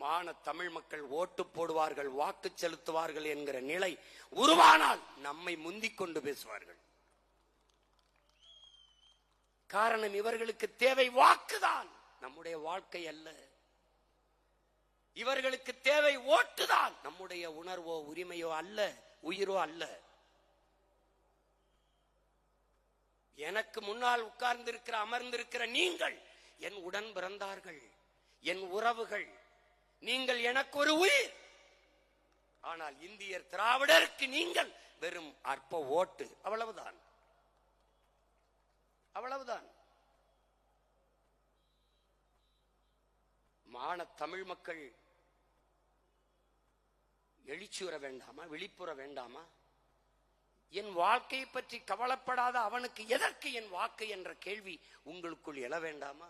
மான தமிழ் மக்கள் ஓட்டு போடுவார்கள், வாக்கு செலுத்துவார்கள் என்கிற நிலை உருவானால் நம்மை முந்திக் கொண்டு பேசுவார்கள். காரணம், இவர்களுக்கு தேவை வாக்குதான், நம்முடைய வாழ்க்கை அல்ல. இவர்களுக்கு தேவை ஓட்டுதான், நம்முடைய உணர்வோ உரிமையோ அல்ல, உயிரோ அல்ல. எனக்கு முன்னால் உட்கார்ந்திருக்கிற அமர்ந்திருக்கிற நீங்கள் என் உடன் பிறந்தார்கள், என் உறவுகள். நீங்கள் எனக்கு ஒரு உயிர். ஆனால் இந்தியர் திராவிடருக்கு நீங்கள் வெறும் அற்ப ஓட்டு. அவ்வளவுதான், அவ்வளவுதான். மான தமிழ் மக்கள் எழுச்சியுற வேண்டாமா? விழிப்புற வேண்டாமா? என் வாழ்க்கையை பற்றி கவலைப்படாத அவனுக்கு எதற்கு என் வாக்கு என்ற கேள்வி உங்களுக்குள் எழ வேண்டாமா?